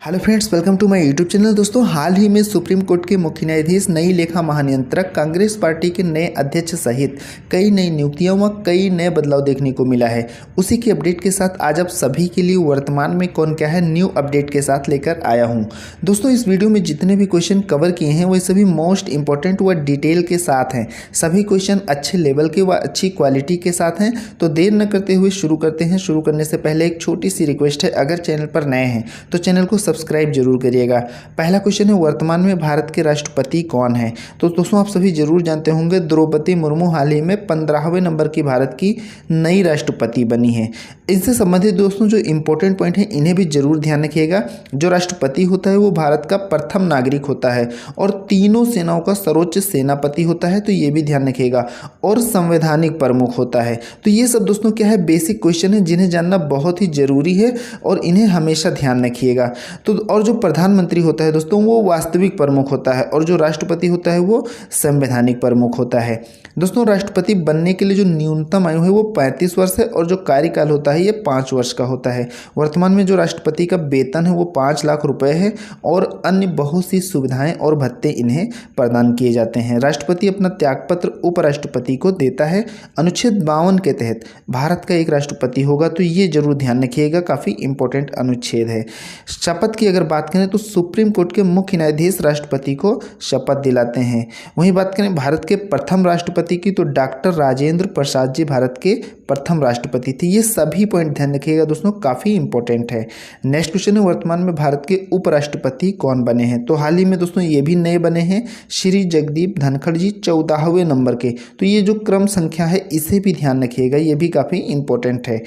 Hello friends, welcome to my YouTube channel. दोस्तों, हाल ही में सुप्रीम कोर्ट के मुख्य न्यायाधीश, नई लेखा महानियंत्रक, कांग्रेस पार्टी के नए अध्यक्ष सहित कई नई नियुक्तियां व कई नए बदलाव देखने को मिला है। उसी की अपडेट के साथ आज आप सभी के लिए वर्तमान में कौन क्या है न्यू अपडेट के साथ लेकर आया हूं। दोस्तों, इस वीडियो में जितने भी क्वेश्चन कवर किए हैं वह सभी मोस्ट इंपॉर्टेंट व डिटेल के साथ हैं। सभी क्वेश्चन अच्छे लेवल के व अच्छी क्वालिटी के साथ हैं। तो देर न करते हुए शुरू करते हैं। शुरू करने से पहले एक छोटी सी रिक्वेस्ट है, अगर चैनल पर नए हैं तो चैनल को सब्सक्राइब जरूर करिएगा। पहला क्वेश्चन है, वर्तमान में भारत के राष्ट्रपति कौन है? तो दोस्तों, आप सभी जरूर जानते होंगे, द्रौपदी मुर्मू हाल ही में 15वें नंबर की भारत की नई राष्ट्रपति बनी है। इनसे संबंधित दोस्तों जो इंपॉर्टेंट पॉइंट है इन्हें भी जरूर ध्यान रखिएगा। जो राष्ट्रपति होता है वो भारत का प्रथम नागरिक होता है और तीनों सेनाओं का सर्वोच्च सेनापति होता है, तो ये भी ध्यान रखिएगा, और संवैधानिक प्रमुख होता है। तो ये सब दोस्तों क्या है, बेसिक क्वेश्चन है जिन्हें जानना बहुत ही जरूरी है और इन्हें हमेशा ध्यान रखिएगा। तो और जो प्रधानमंत्री होता है दोस्तों वो वास्तविक प्रमुख होता है और जो राष्ट्रपति होता है वो संवैधानिक प्रमुख होता है। दोस्तों, राष्ट्रपति बनने के लिए जो न्यूनतम आयु है वो 35 वर्ष है और जो कार्यकाल होता है ये 5 वर्ष का होता है। वर्तमान में जो राष्ट्रपति का वेतन है वो 5 लाख रुपए है और अन्य बहुत सी सुविधाएं और भत्ते इन्हें प्रदान किए जाते हैं। राष्ट्रपति अपना त्यागपत्र उपराष्ट्रपति को देता है। अनुच्छेद 52 के तहत भारत का एक राष्ट्रपति होगा, तो ये जरूर ध्यान रखिएगा, काफ़ी इंपॉर्टेंट अनुच्छेद है। शपथ की अगर बात करें तो सुप्रीम कोर्ट के मुख्य न्यायाधीश राष्ट्रपति को शपथ दिलाते हैं। वहीं बात करें भारत के प्रथम राष्ट्रपति की तो डॉक्टर राजेंद्र प्रसाद जी भारत के प्रथम राष्ट्रपति थे। ये सभी पॉइंट ध्यान रखिएगा दोस्तों, काफ़ी इंपॉर्टेंट है। नेक्स्ट क्वेश्चन है, वर्तमान में भारत के उपराष्ट्रपति कौन बने हैं? तो हाल ही में दोस्तों ये भी नए बने हैं, श्री जगदीप धनखड़ जी 14वें नंबर के। तो ये जो क्रम संख्या है इसे भी ध्यान रखिएगा, ये भी काफ़ी इंपॉर्टेंट है।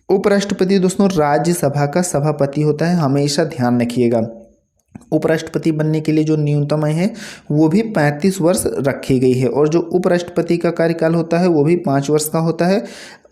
उपराष्ट्रपति दोस्तों राज्यसभा का सभापति होता है, हमेशा ध्यान रखिएगा। उपराष्ट्रपति बनने के लिए जो न्यूनतम आयु है वो भी 35 वर्ष रखी गई है और जो उपराष्ट्रपति का कार्यकाल होता है वो भी 5 वर्ष का होता है।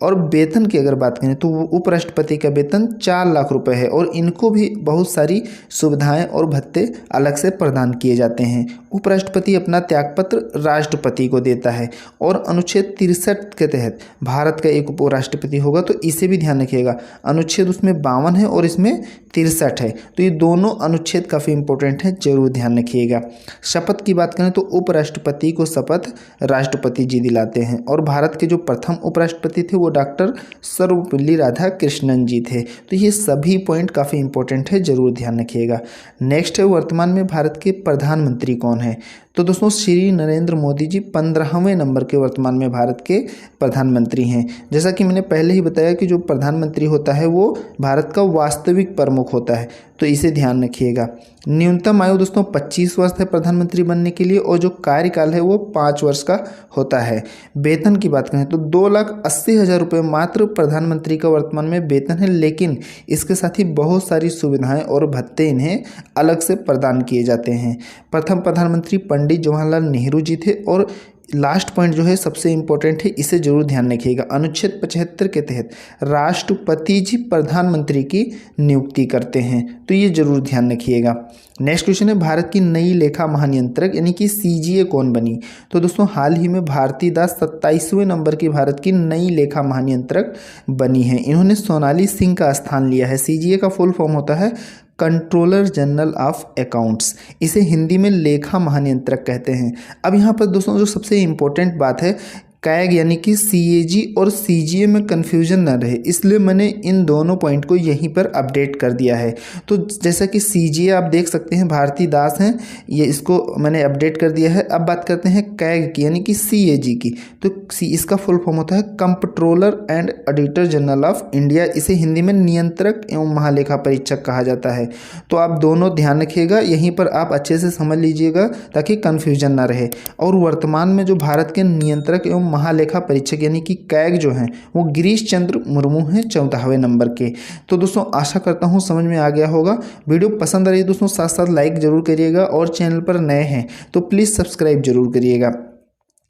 और वेतन की अगर बात करें तो उपराष्ट्रपति का वेतन 4 लाख रुपए है और इनको भी बहुत सारी सुविधाएं और भत्ते अलग से प्रदान किए जाते हैं। उपराष्ट्रपति अपना त्यागपत्र राष्ट्रपति को देता है और अनुच्छेद 63 के तहत भारत का एक उपराष्ट्रपति होगा, तो इसे भी ध्यान रखिएगा। अनुच्छेद उसमें 52 है और इसमें 63 है, तो ये दोनों अनुच्छेद काफ़ी इंपॉर्टेंट है, जरूर ध्यान रखिएगा। शपथ की बात करें तो उपराष्ट्रपति को शपथ राष्ट्रपति जी दिलाते हैं और भारत के जो प्रथम उपराष्ट्रपति थे वो डॉक्टर सर्वपल्ली राधाकृष्णन जी थे। तो ये सभी पॉइंट काफ़ी इंपॉर्टेंट है, जरूर ध्यान रखिएगा। नेक्स्ट है, वर्तमान में भारत के प्रधानमंत्री कौन है? तो दोस्तों श्री नरेंद्र मोदी जी 15वें नंबर के वर्तमान में भारत के प्रधानमंत्री हैं। जैसा कि मैंने पहले ही बताया कि जो प्रधानमंत्री होता है वो भारत का वास्तविक प्रमुख होता है, तो इसे ध्यान रखिएगा। न्यूनतम आयु दोस्तों 25 वर्ष है प्रधानमंत्री बनने के लिए और जो कार्यकाल है वो 5 वर्ष का होता है। वेतन की बात करें तो 2,80,000 रुपये मात्र प्रधानमंत्री का वर्तमान में वेतन है, लेकिन इसके साथ ही बहुत सारी सुविधाएं और भत्ते इन्हें अलग से प्रदान किए जाते हैं। प्रथम प्रधानमंत्री पंडित जवाहरलाल नेहरू जी थे और लास्ट पॉइंट जो है सबसे इंपॉर्टेंट है, इसे जरूर ध्यान रखिएगा। अनुच्छेद 75 के तहत राष्ट्रपति जी प्रधानमंत्री की नियुक्ति करते हैं, तो ये जरूर ध्यान रखिएगा। नेक्स्ट क्वेश्चन है, भारत की नई लेखा महानियंत्रक यानी कि सीजीए कौन बनी? तो दोस्तों हाल ही में भारती दास 27वें नंबर की भारत की नई लेखा महानियंत्रक बनी है। इन्होंने सोनाली सिंह का स्थान लिया है। सीजीए का फुल फॉर्म होता है कंट्रोलर जनरल ऑफ अकाउंट्स, इसे हिंदी में लेखा महानियंत्रक कहते हैं। अब यहाँ पर दोस्तों जो सबसे इम्पोर्टेंट बात है, कैग यानी कि सीएजी और सीजीए में कन्फ्यूजन न रहे, इसलिए मैंने इन दोनों पॉइंट को यहीं पर अपडेट कर दिया है। तो जैसा कि सीजीए आप देख सकते हैं भारती दास हैं, ये इसको मैंने अपडेट कर दिया है। अब बात करते हैं कैग की यानी कि सीएजी की, तो इसका फुल फॉर्म होता है comptroller and auditor general of India, इसे हिंदी में नियंत्रक एवं महालेखा परीक्षक कहा जाता है। तो आप दोनों ध्यान रखिएगा, यहीं पर आप अच्छे से समझ लीजिएगा ताकि कन्फ्यूजन ना रहे। और वर्तमान में जो भारत के नियंत्रक एवं महालेखा परीक्षक यानी कि कैग जो हैं वो गिरीश चंद्र मुर्मू हैं 14वें नंबर के। तो दोस्तों आशा करता हूँ समझ में आ गया होगा। वीडियो पसंद आ रही है दोस्तों साथ साथ लाइक जरूर करिएगा और चैनल पर नए हैं तो प्लीज़ सब्सक्राइब जरूर करिएगा।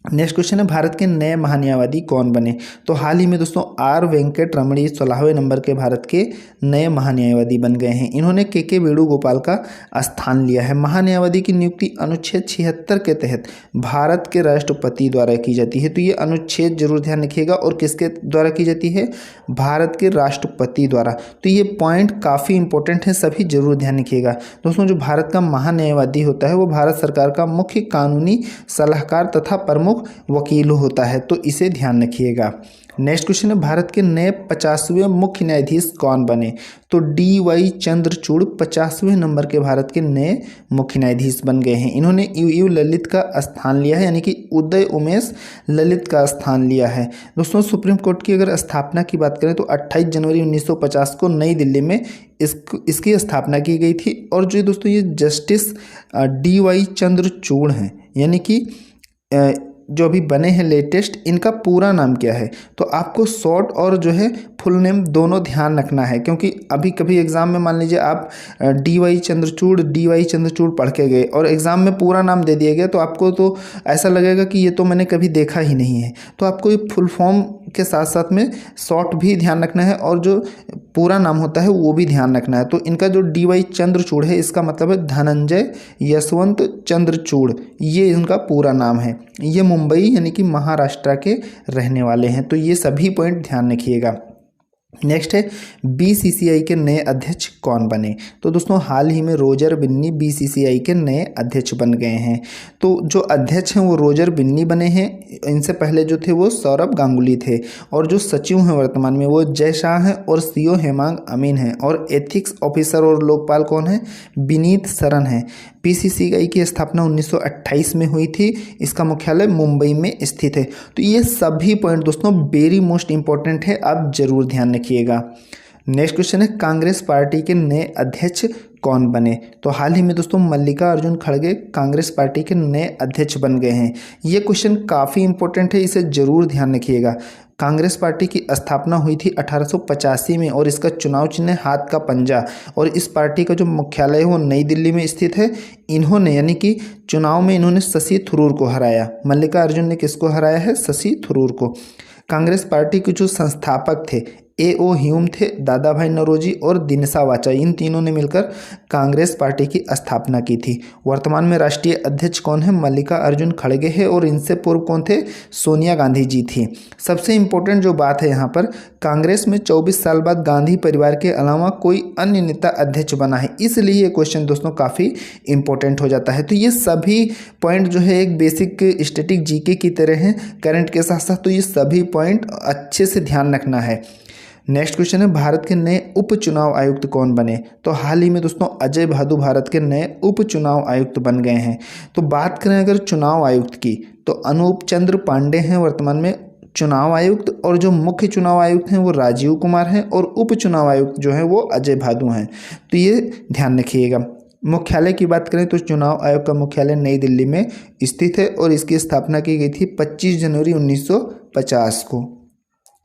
नेक्स्ट क्वेश्चन है भारत के नए महान्यायवादी कौन बने। तो हाल ही में दोस्तों आर वेंकट रमणी 16वें नंबर के भारत के नए महान्यायवादी बन गए हैं। इन्होंने के वेणुगोपाल का स्थान लिया है। महान्यायवादी की नियुक्ति अनुच्छेद 76 के तहत भारत के राष्ट्रपति द्वारा की जाती है। तो ये अनुच्छेद जरूर ध्यान रखिएगा, और किसके द्वारा की जाती है, भारत के राष्ट्रपति द्वारा। तो ये पॉइंट काफ़ी इंपॉर्टेंट है, सभी जरूर ध्यान रखिएगा दोस्तों। जो भारत का महान्यायवादी होता है वो भारत सरकार का मुख्य कानूनी सलाहकार तथा प्रमुख वकील होता है, तो इसे ध्यान रखिएगा। नेक्स्ट क्वेश्चन है भारत के नए 50वें मुख्य न्यायाधीश कौन बने। तो DY चंद्रचूड़ 50वें नंबर के भारत के नए मुख्य न्यायाधीश बन गए हैं। इन्होंने UU ललित का स्थान लिया है, यानी कि उदय उमेश ललित का स्थान लिया है। दोस्तों सुप्रीम कोर्ट की अगर स्थापना की बात करें तो 28 जनवरी 1950 को नई दिल्ली में इसकी स्थापना की गई थी। और जो दोस्तों ये जस्टिस DY चंद्रचूड़ हैं, यानी कि जो अभी बने हैं लेटेस्ट, इनका पूरा नाम क्या है। तो आपको शॉर्ट और जो है फुल नेम दोनों ध्यान रखना है, क्योंकि अभी कभी एग्जाम में मान लीजिए आप DY चंद्रचूड़ पढ़ के गए और एग्जाम में पूरा नाम दे दिया गया, तो आपको तो ऐसा लगेगा कि ये तो मैंने कभी देखा ही नहीं है। तो आपको ये फुल फॉर्म के साथ साथ में शॉर्ट भी ध्यान रखना है, और जो पूरा नाम होता है वो भी ध्यान रखना है। तो इनका जो DY चंद्रचूड़ है, इसका मतलब है धनंजय यशवंत चंद्रचूड़, ये इनका पूरा नाम है। ये मुंबई यानी कि महाराष्ट्र के रहने वाले हैं। तो ये सभी पॉइंट ध्यान रखिएगा। नेक्स्ट है BCCI के नए अध्यक्ष कौन बने। तो दोस्तों हाल ही में रोजर बिन्नी BCCI के नए अध्यक्ष बन गए हैं। तो जो अध्यक्ष हैं वो रोजर बिन्नी बने हैं। इनसे पहले जो थे वो सौरभ गांगुली थे, और जो सचिव हैं वर्तमान में वो जय शाह हैं, और CO हेमांग अमीन हैं, और एथिक्स ऑफिसर और लोकपाल कौन है, विनीत सरन है। BCCI की स्थापना 1928 में हुई थी। इसका मुख्यालय मुंबई में स्थित है। तो ये सभी पॉइंट दोस्तों वेरी मोस्ट इंपॉर्टेंट है, आप जरूर ध्यान रखिएगा। नेक्स्ट क्वेश्चन है कांग्रेस पार्टी के नए अध्यक्ष कौन बने। तो हाल ही में दोस्तों मल्लिकार्जुन खड़गे कांग्रेस पार्टी के नए अध्यक्ष बन गए हैं। ये क्वेश्चन काफ़ी इंपॉर्टेंट है, इसे जरूर ध्यान रखिएगा। कांग्रेस पार्टी की स्थापना हुई थी 1885 में, और इसका चुनाव चिन्ह है हाथ का पंजा, और इस पार्टी का जो मुख्यालय है वो नई दिल्ली में स्थित है। इन्होंने यानी कि चुनाव में इन्होंने शशि थरूर को हराया। मल्लिकार्जुन ने किसको हराया है, शशि थरूर को। कांग्रेस पार्टी के जो संस्थापक थे A.O. ह्यूम थे, दादा भाई नौरोजी और दिनसा वाचा, इन तीनों ने मिलकर कांग्रेस पार्टी की स्थापना की थी। वर्तमान में राष्ट्रीय अध्यक्ष कौन है, मल्लिकार्जुन खड़गे है, और इनसे पूर्व कौन थे, सोनिया गांधी जी थी। सबसे इम्पोर्टेंट जो बात है यहाँ पर, कांग्रेस में 24 साल बाद गांधी परिवार के अलावा कोई अन्य नेता अध्यक्ष बना है, इसलिए ये क्वेश्चन दोस्तों काफ़ी इंपॉर्टेंट हो जाता है। तो ये सभी पॉइंट जो है एक बेसिक स्टैटिक GK की तरह हैं करंट के साथ साथ, तो ये सभी पॉइंट अच्छे से ध्यान रखना है। नेक्स्ट क्वेश्चन है भारत के नए उप चुनाव आयुक्त कौन बने। तो हाल ही में दोस्तों अजय भादु भारत के नए उप चुनाव आयुक्त बन गए हैं। तो बात करें अगर चुनाव आयुक्त की, तो अनूप चंद्र पांडे हैं वर्तमान में चुनाव आयुक्त, और जो मुख्य चुनाव आयुक्त हैं वो राजीव कुमार हैं, और उप चुनाव आयुक्त जो हैं वो अजय भादु हैं। तो ये ध्यान रखिएगा। मुख्यालय की बात करें तो चुनाव आयोग का मुख्यालय नई दिल्ली में स्थित है, और इसकी स्थापना की गई थी 25 जनवरी 1950 को।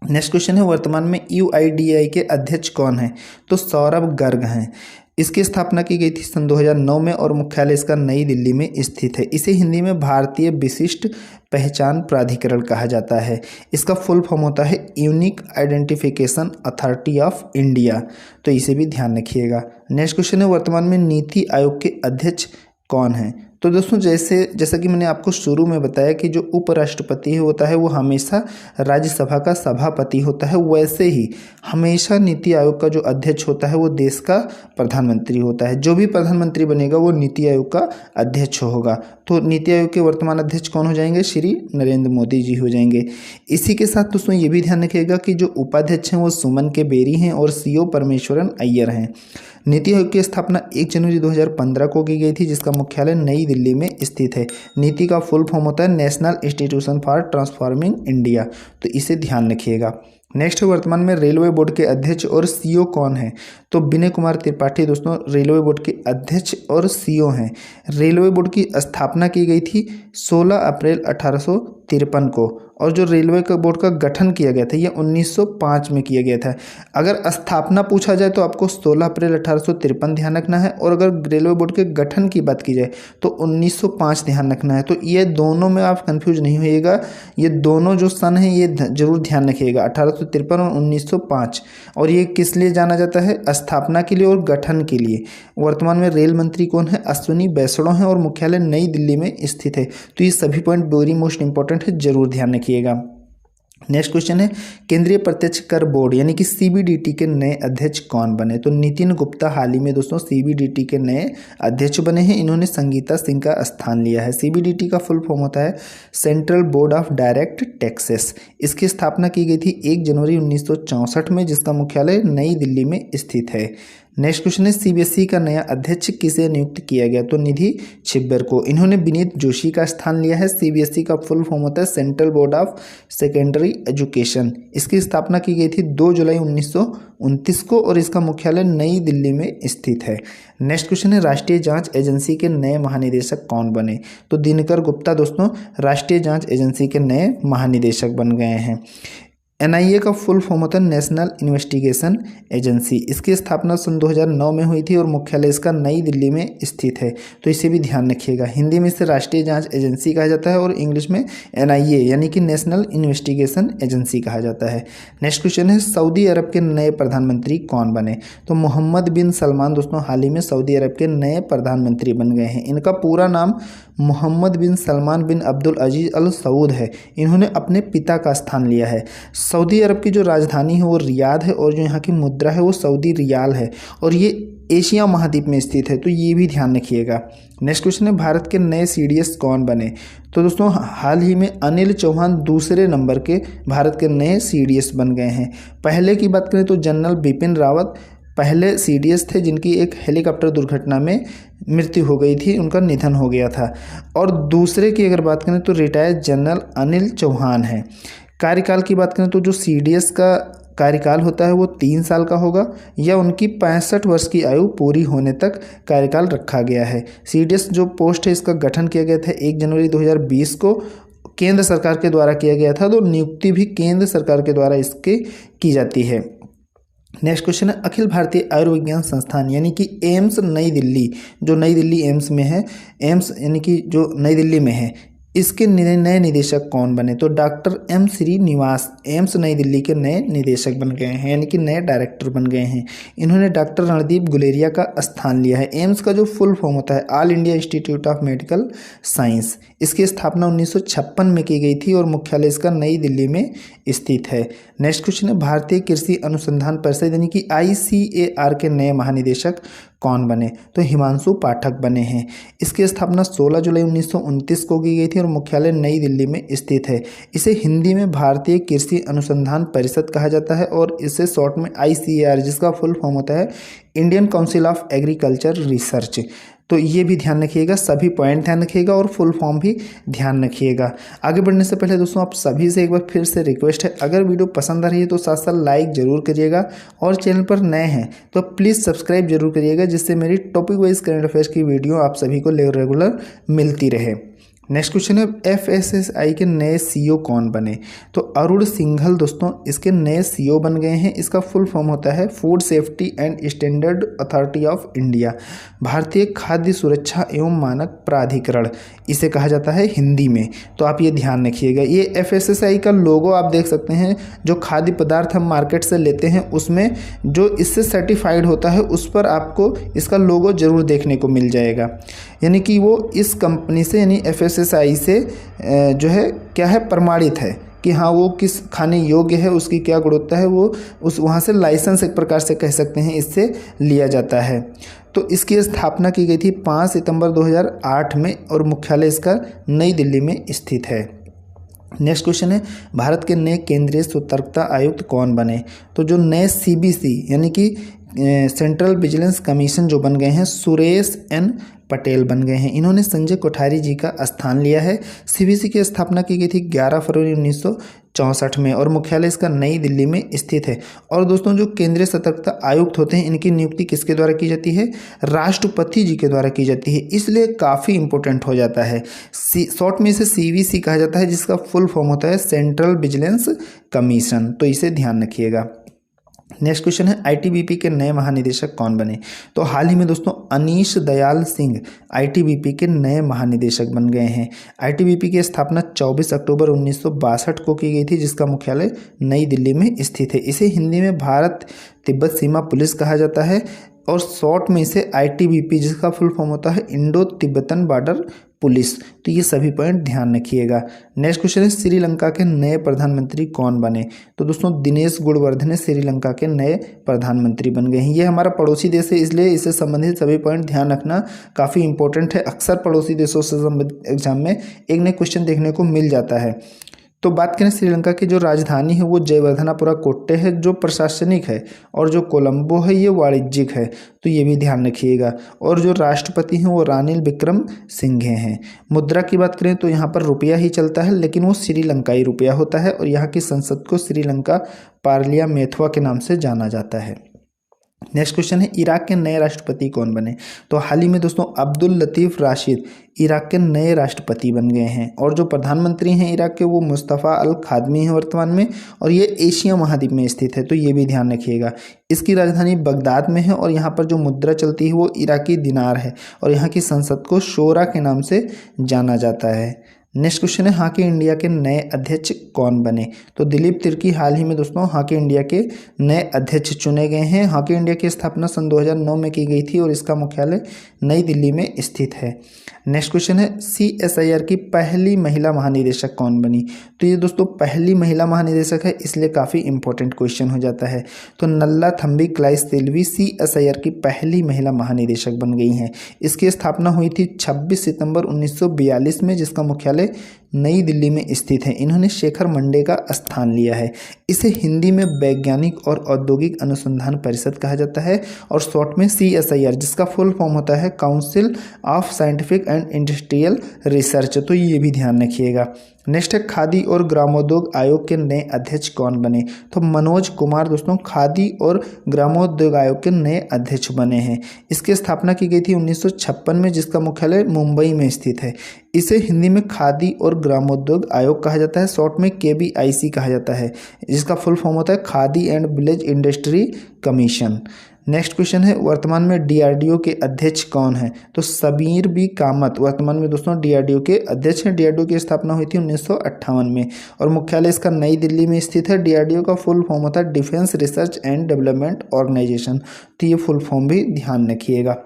नेक्स्ट क्वेश्चन है वर्तमान में UIDAI के अध्यक्ष कौन हैं। तो सौरभ गर्ग हैं। इसकी स्थापना की गई थी सन 2009 में, और मुख्यालय इसका नई दिल्ली में स्थित है। इसे हिंदी में भारतीय विशिष्ट पहचान प्राधिकरण कहा जाता है। इसका फुल फॉर्म होता है unique identification authority of India. तो इसे भी ध्यान रखिएगा। नेक्स्ट क्वेश्चन है वर्तमान में नीति आयोग के अध्यक्ष कौन हैं। तो दोस्तों जैसा कि मैंने आपको शुरू में बताया कि जो उपराष्ट्रपति होता है वो हमेशा राज्यसभा का सभापति होता है, वैसे ही हमेशा नीति आयोग का जो अध्यक्ष होता है वो देश का प्रधानमंत्री होता है। जो भी प्रधानमंत्री बनेगा वो नीति आयोग का अध्यक्ष होगा। तो नीति आयोग के वर्तमान अध्यक्ष कौन हो जाएंगे, श्री नरेंद्र मोदी जी हो जाएंगे। इसी के साथ दोस्तों ये भी ध्यान रखिएगा कि जो उपाध्यक्ष हैं वो सुमन के बेरी हैं, और CO परमेश्वरन अय्यर हैं। नीति आयोग की स्थापना 1 जनवरी 2015 को की गई थी, जिसका मुख्यालय नई दिल्ली में स्थित है। नीति का फुल फॉर्म होता है national institution for transforming India. तो इसे ध्यान रखिएगा। नेक्स्ट वर्तमान में रेलवे बोर्ड के अध्यक्ष और CO कौन है। तो विनय कुमार त्रिपाठी दोस्तों रेलवे बोर्ड के अध्यक्ष और CO हैं। रेलवे बोर्ड की स्थापना की गई थी 16 अप्रैल 18 1953 को, और जो रेलवे का बोर्ड का गठन किया गया था ये 1905 में किया गया था। अगर स्थापना पूछा जाए तो आपको 16 अप्रैल 1853 ध्यान रखना है, और अगर रेलवे बोर्ड के गठन की बात की जाए तो 1905 ध्यान रखना है। तो ये दोनों में आप कंफ्यूज नहीं होइएगा, ये दोनों जो सन है ये जरूर ध्यान रखिएगा, 1853 और 1905। और ये किस लिए जाना जाता है? स्थापना के लिए और गठन के लिए। वर्तमान में रेल मंत्री कौन है? अश्विनी वैष्णव है, और मुख्यालय नई दिल्ली में स्थित है। तो ये सभी पॉइंट वेरी मोस्ट इंपॉर्टेंट है, जरूर ध्यान रखिएगा। नेक्स्ट क्वेश्चन है, केंद्रीय प्रत्यक्ष कर बोर्ड यानी कि सीबीडीटी के नए अध्यक्ष कौन बने? तो नितिन गुप्ता हाल ही में दोस्तों सीबीडीटी के नए अध्यक्ष बने हैं। इन्होंने संगीता सिंह का स्थान लिया है। सीबीडीटी का फुल फॉर्म होता है central board of direct taxes. इसकी स्थापना की गई थी 1 जनवरी 1964 में, जिसका मुख्यालय नई दिल्ली में स्थित है। नेक्स्ट क्वेश्चन है, सीबीएसई का नया अध्यक्ष किसे नियुक्त किया गया? तो निधि छिब्बर को। इन्होंने विनीत जोशी का स्थान लिया है। सीबीएसई का फुल फॉर्म होता है central board of secondary education. इसकी स्थापना की गई थी 2 जुलाई 1929 को, और इसका मुख्यालय नई दिल्ली में स्थित है। नेक्स्ट क्वेश्चन है, राष्ट्रीय जांच एजेंसी के नए महानिदेशक कौन बने? तो दिनकर गुप्ता दोस्तों राष्ट्रीय जांच एजेंसी के नए महानिदेशक बन गए हैं। एनआईए का फुल फॉर्म होता है नेशनल इन्वेस्टिगेशन एजेंसी। इसकी स्थापना सन 2009 में हुई थी, और मुख्यालय इसका नई दिल्ली में स्थित है। तो इसे भी ध्यान रखिएगा। हिंदी में इसे राष्ट्रीय जांच एजेंसी कहा जाता है, और इंग्लिश में एनआईए यानी कि नेशनल इन्वेस्टिगेशन एजेंसी कहा जाता है। नेक्स्ट क्वेश्चन है, सऊदी अरब के नए प्रधानमंत्री कौन बने? तो मोहम्मद बिन सलमान दोस्तों हाल ही में सऊदी अरब के नए प्रधानमंत्री बन गए हैं। इनका पूरा नाम मोहम्मद बिन सलमान बिन अब्दुल अजीज अल सऊद है। इन्होंने अपने पिता का स्थान लिया है। सऊदी अरब की जो राजधानी है वो रियाद है, और जो यहाँ की मुद्रा है वो सऊदी रियाल है, और ये एशिया महाद्वीप में स्थित है। तो ये भी ध्यान रखिएगा। नेक्स्ट क्वेश्चन है, भारत के नए सीडीएस कौन बने? तो दोस्तों हाल ही में अनिल चौहान दूसरे नंबर के भारत के नए सीडीएस बन गए हैं। पहले की बात करें तो जनरल बिपिन रावत पहले सीडीएस थे, जिनकी एक हेलीकॉप्टर दुर्घटना में मृत्यु हो गई थी, उनका निधन हो गया था। और दूसरे की अगर बात करें तो रिटायर्ड जनरल अनिल चौहान है। कार्यकाल की बात करें तो जो सीडीएस का कार्यकाल होता है वो 3 साल का होगा, या उनकी 65 वर्ष की आयु पूरी होने तक कार्यकाल रखा गया है। सीडीएस जो पोस्ट है इसका गठन किया गया था 1 जनवरी 2020 को, केंद्र सरकार के द्वारा किया गया था। तो नियुक्ति भी केंद्र सरकार के द्वारा इसकी की जाती है। नेक्स्ट क्वेश्चन है, अखिल भारतीय आयुर्विज्ञान संस्थान यानी कि एम्स नई दिल्ली, जो नई दिल्ली एम्स में है, एम्स यानी कि जो नई दिल्ली में है, इसके नए निदेशक कौन बने? तो डॉक्टर एम श्रीनिवास एम्स नई दिल्ली के नए निदेशक बन गए हैं, यानी कि नए डायरेक्टर बन गए हैं। इन्होंने डॉक्टर रणदीप गुलेरिया का स्थान लिया है। एम्स का जो फुल फॉर्म होता है all India institute of medical science. इसकी स्थापना 1956 में की गई थी, और मुख्यालय इसका नई दिल्ली में स्थित है। नेक्स्ट क्वेश्चन है, भारतीय कृषि अनुसंधान परिषद यानी कि ICAR के नए महानिदेशक कौन बने? तो हिमांशु पाठक बने हैं। इसकी स्थापना 16 जुलाई 1929 को की गई थी, और मुख्यालय नई दिल्ली में स्थित है। इसे हिंदी में भारतीय कृषि अनुसंधान परिषद कहा जाता है, और इसे शॉर्ट में ICAR, जिसका फुल फॉर्म होता है Indian council of agriculture research. तो ये भी ध्यान रखिएगा, सभी पॉइंट ध्यान रखिएगा, और फुल फॉर्म भी ध्यान रखिएगा। आगे बढ़ने से पहले दोस्तों आप सभी से एक बार फिर से रिक्वेस्ट है, अगर वीडियो पसंद आ रही है तो साथ साथ लाइक जरूर करिएगा, और चैनल पर नए हैं तो प्लीज़ सब्सक्राइब जरूर करिएगा, जिससे मेरी टॉपिक वाइज करंट अफेयर्स की वीडियो आप सभी को रेगुलर मिलती रहे। नेक्स्ट क्वेश्चन है, FSSAI के नए CEO कौन बने? तो अरुण सिंघल दोस्तों इसके नए CEO बन गए हैं। इसका फुल फॉर्म होता है food safety and standard authority of India, भारतीय खाद्य सुरक्षा एवं मानक प्राधिकरण इसे कहा जाता है हिंदी में। तो आप ये ध्यान रखिएगा। ये FSSAI का लोगो आप देख सकते हैं, जो खाद्य पदार्थ हम मार्केट से लेते हैं उसमें जो इससे सर्टिफाइड होता है उस पर आपको इसका लोगो जरूर देखने को मिल जाएगा, यानी कि वो इस कंपनी से यानी FSSAI से जो है क्या है प्रमाणित है कि हाँ वो किस खाने योग्य है, उसकी क्या गुणवत्ता है, वो उस वहाँ से लाइसेंस एक प्रकार से कह सकते हैं इससे लिया जाता है। तो इसकी स्थापना की गई थी 5 सितंबर 2008 में, और मुख्यालय इसका नई दिल्ली में स्थित है। नेक्स्ट क्वेश्चन है, भारत के नए केंद्रीय सतर्कता आयुक्त कौन बने? तो जो नए CBC यानी कि सेंट्रल विजिलेंस कमीशन जो बन गए हैं, सुरेश N पटेल बन गए हैं। इन्होंने संजय कोठारी जी का स्थान लिया है। CBC की स्थापना की गई थी 11 फरवरी 1964 में और मुख्यालय इसका नई दिल्ली में स्थित है। और दोस्तों जो केंद्रीय सतर्कता आयुक्त होते हैं इनकी नियुक्ति किसके द्वारा की जाती है? राष्ट्रपति जी के द्वारा की जाती है, इसलिए काफ़ी इंपॉर्टेंट हो जाता है। शॉर्ट में इसे CVC कहा जाता है, जिसका फुल फॉर्म होता है सेंट्रल विजिलेंस कमीशन, तो इसे ध्यान रखिएगा। नेक्स्ट क्वेश्चन है ITBP के नए महानिदेशक कौन बने? तो हाल ही में दोस्तों अनीश दयाल सिंह ITBP के नए महानिदेशक बन गए हैं। ITBP की स्थापना 24 अक्टूबर 1962 को की गई थी, जिसका मुख्यालय नई दिल्ली में स्थित है। इसे हिंदी में भारत तिब्बत सीमा पुलिस कहा जाता है और शॉर्ट में इसे ITBP, जिसका फुल फॉर्म होता है इंडो तिब्बतन बॉर्डर पुलिस। तो ये सभी पॉइंट ध्यान रखिएगा। नेक्स्ट क्वेश्चन है श्रीलंका के नए प्रधानमंत्री कौन बने? तो दोस्तों दिनेश गुणवर्धने श्रीलंका के नए प्रधानमंत्री बन गए हैं। ये हमारा पड़ोसी देश है, इसलिए इससे संबंधित सभी पॉइंट ध्यान रखना काफ़ी इंपॉर्टेंट है। अक्सर पड़ोसी देशों से संबंधित एग्जाम में एक नए क्वेश्चन देखने को मिल जाता है। तो बात करें श्रीलंका की जो राजधानी है वो जयवर्धनापुरा कोट्टे है, जो प्रशासनिक है, और जो कोलंबो है ये वाणिज्यिक है, तो ये भी ध्यान रखिएगा। और जो राष्ट्रपति हैं वो रानिल विक्रमसिंघे हैं। मुद्रा की बात करें तो यहाँ पर रुपया ही चलता है, लेकिन वो श्रीलंकाई रुपया होता है और यहाँ की संसद को श्रीलंका पार्लियामेंथवा के नाम से जाना जाता है। नेक्स्ट क्वेश्चन है इराक के नए राष्ट्रपति कौन बने? तो हाल ही में दोस्तों अब्दुल लतीफ़ राशिद इराक के नए राष्ट्रपति बन गए हैं। और जो प्रधानमंत्री हैं इराक के वो मुस्तफ़ा अल खादमी हैं वर्तमान में, और ये एशिया महाद्वीप में स्थित है, तो ये भी ध्यान रखिएगा। इसकी राजधानी बगदाद में है और यहाँ पर जो मुद्रा चलती है वो इराकी दिनार है और यहाँ की संसद को शोरा के नाम से जाना जाता है। नेक्स्ट क्वेश्चन है हॉकी इंडिया के नए अध्यक्ष कौन बने? तो दिलीप तिर्की हाल ही में दोस्तों हॉकी इंडिया के नए अध्यक्ष चुने गए हैं। हॉकी इंडिया की स्थापना सन 2009 में की गई थी और इसका मुख्यालय नई दिल्ली में स्थित है। नेक्स्ट क्वेश्चन है CSIR की पहली महिला महानिदेशक कौन बनी? तो ये दोस्तों पहली महिला महानिदेशक है, इसलिए काफ़ी इंपॉर्टेंट क्वेश्चन हो जाता है। तो नल्ला थम्बी क्लाइस तेलवी CSIR की पहली महिला महानिदेशक बन गई हैं। इसकी स्थापना हुई थी 26 सितंबर 1942 में, जिसका मुख्यालय नई दिल्ली में स्थित है। इन्होंने शेखर मंडे का स्थान लिया है। इसे हिंदी में वैज्ञानिक और औद्योगिक अनुसंधान परिषद कहा जाता है और शॉर्ट में CSIR, जिसका फुल फॉर्म होता है council of scientific and industrial research, तो ये भी ध्यान रखिएगा। नेक्स्ट है खादी और ग्रामोद्योग आयोग के नए अध्यक्ष कौन बने? तो मनोज कुमार दोस्तों खादी और ग्रामोद्योग आयोग के नए अध्यक्ष बने हैं। इसकी स्थापना की गई थी 1956 में, जिसका मुख्यालय मुंबई में स्थित है। इसे हिंदी में खादी और ग्रामोद्योग आयोग कहा जाता है, शॉर्ट में KBIC कहा जाता है, जिसका फुल फॉर्म होता है khadi and village industry commission. Next question है वर्तमान में DRDO के अध्यक्ष कौन हैं? तो सबीर बी कामत वर्तमान में दोस्तों DRDO के अध्यक्ष हैं। DRDO की स्थापना हुई थी 1958 में और मुख्यालय इसका नई दिल्ली में स्थित है। DRDO का फुल फॉर्म होता है defence research and development organisation, तो ये फुल फॉर्म भी ध्यान रखिएगा।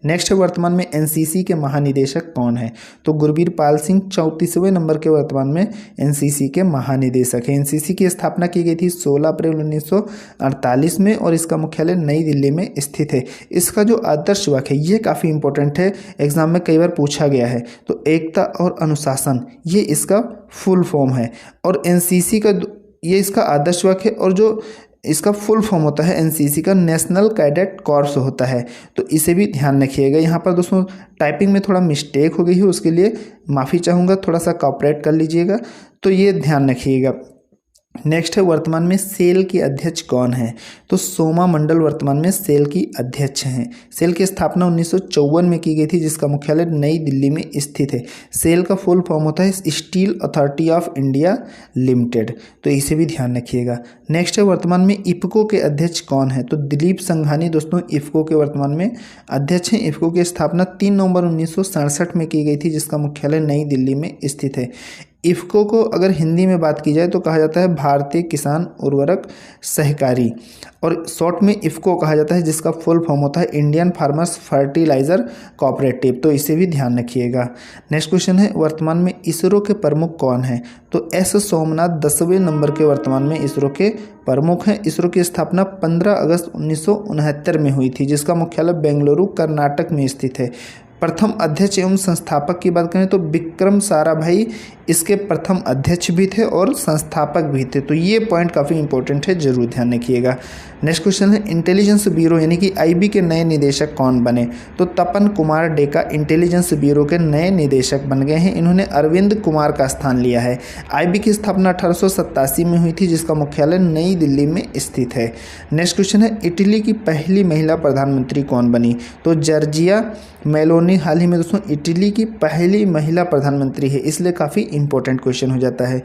नेक्स्ट है वर्तमान में NCC के महानिदेशक कौन है? तो गुरबीर पाल सिंह 34वें नंबर के वर्तमान में NCC के महानिदेशक हैं। NCC की स्थापना की गई थी 16 अप्रैल 1948 में और इसका मुख्यालय नई दिल्ली में स्थित है। इसका जो आदर्श वाक्य है ये काफ़ी इंपॉर्टेंट है, एग्जाम में कई बार पूछा गया है। तो एकता और अनुशासन ये इसका फुल फॉर्म है और NCC का ये इसका आदर्श वाक्य है और जो इसका फुल फॉर्म होता है NCC का नेशनल कैडेट कॉर्प्स होता है, तो इसे भी ध्यान रखिएगा। यहाँ पर दोस्तों टाइपिंग में थोड़ा मिस्टेक हो गई है, उसके लिए माफ़ी चाहूँगा, थोड़ा सा कॉपरेट कर लीजिएगा, तो ये ध्यान रखिएगा। नेक्स्ट है वर्तमान में सेल के अध्यक्ष कौन है? तो सोमा मंडल वर्तमान में सेल की अध्यक्ष हैं। सेल की स्थापना 1954 में की गई थी, जिसका मुख्यालय नई दिल्ली में स्थित है। सेल का फुल फॉर्म होता है steel authority of India limited, तो इसे भी ध्यान रखिएगा। नेक्स्ट है वर्तमान में इफको के अध्यक्ष कौन है? तो दिलीप संघानी दोस्तों इफको के वर्तमान में अध्यक्ष हैं। इफको की स्थापना 3 नवंबर 1967 में की गई थी, जिसका मुख्यालय नई दिल्ली में स्थित है। इफ़को को अगर हिंदी में बात की जाए तो कहा जाता है भारतीय किसान उर्वरक सहकारी और शॉर्ट में इफ़को कहा जाता है, जिसका फुल फॉर्म होता है इंडियन फार्मर्स फर्टिलाइजर कोऑपरेटिव, तो इसे भी ध्यान रखिएगा। नेक्स्ट क्वेश्चन है वर्तमान में इसरो के प्रमुख कौन हैं? तो S सोमनाथ 10वें नंबर के वर्तमान में इसरो के प्रमुख हैं। इसरो की स्थापना 15 अगस्त 1969 में हुई थी, जिसका मुख्यालय बेंगलुरु कर्नाटक में स्थित है। प्रथम अध्यक्ष एवं संस्थापक की बात करें तो विक्रम साराभाई इसके प्रथम अध्यक्ष भी थे और संस्थापक भी थे। तो ये पॉइंट काफ़ी इंपॉर्टेंट है, जरूर ध्यान रखिएगा। नेक्स्ट क्वेश्चन है इंटेलिजेंस ब्यूरो यानी कि आईबी के नए निदेशक कौन बने? तो तपन कुमार डेका इंटेलिजेंस ब्यूरो के नए निदेशक बन गए हैं। इन्होंने अरविंद कुमार का स्थान लिया है। आईबी की स्थापना 1887 में हुई थी, जिसका मुख्यालय नई दिल्ली में स्थित है। नेक्स्ट क्वेश्चन है इटली की पहली महिला प्रधानमंत्री कौन बनी? तो जॉर्जिया मेलोनी हाल ही में दोस्तों इटली की पहली महिला प्रधानमंत्री है, इसलिए काफ़ी इंपॉर्टेंट क्वेश्चन हो जाता है।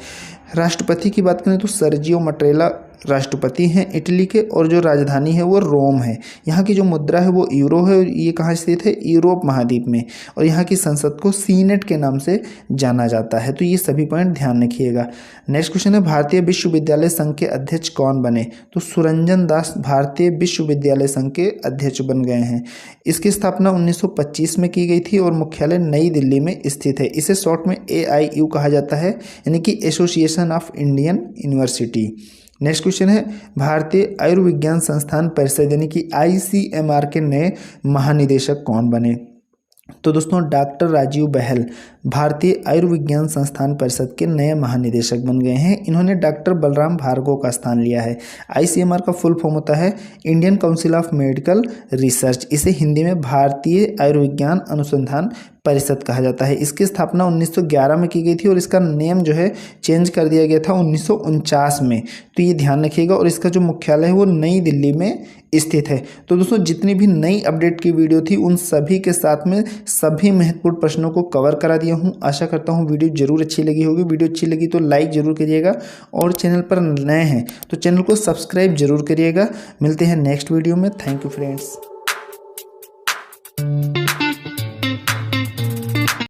राष्ट्रपति की बात करें तो सर्जियो मट्रेला राष्ट्रपति हैं इटली के, और जो राजधानी है वो रोम है। यहाँ की जो मुद्रा है वो यूरो है, और ये कहाँ स्थित है? यूरोप महाद्वीप में। और यहाँ की संसद को सीनेट के नाम से जाना जाता है। तो ये सभी पॉइंट ध्यान रखिएगा। नेक्स्ट क्वेश्चन है भारतीय विश्वविद्यालय संघ के अध्यक्ष कौन बने? तो सुरंजन दास भारतीय विश्वविद्यालय संघ के अध्यक्ष बन गए हैं। इसकी स्थापना 1925 में की गई थी और मुख्यालय नई दिल्ली में स्थित है। इसे शॉर्ट में AIU कहा जाता है, यानी कि association of Indian university. Next question है भारतीय आयुर्विज्ञान संस्थान परिषद यानी कि ICMR के नए महानिदेशक कौन बने? तो दोस्तों डॉक्टर राजीव बहल भारतीय आयुर्विज्ञान संस्थान परिषद के नए महानिदेशक बन गए हैं। इन्होंने डॉक्टर बलराम भार्गव का स्थान लिया है। ICMR का फुल फॉर्म होता है Indian council of medical research. इसे हिंदी में भारतीय आयुर्विज्ञान अनुसंधान परिषद कहा जाता है। इसकी स्थापना 1911 में की गई थी और इसका नेम जो है चेंज कर दिया गया था 1949 में। तो ये ध्यान रखिएगा। और इसका जो मुख्यालय है वो नई दिल्ली में स्थित है। तो दोस्तों जितनी भी नई अपडेट की वीडियो थी उन सभी के साथ में सभी महत्वपूर्ण प्रश्नों को कवर करा दिया हूँ। आशा करता हूँ वीडियो जरूर अच्छी लगी होगी। वीडियो अच्छी लगी तो लाइक जरूर करिएगा, और चैनल पर नए हैं तो चैनल को सब्सक्राइब जरूर करिएगा। मिलते हैं नेक्स्ट वीडियो में। Thank you friends.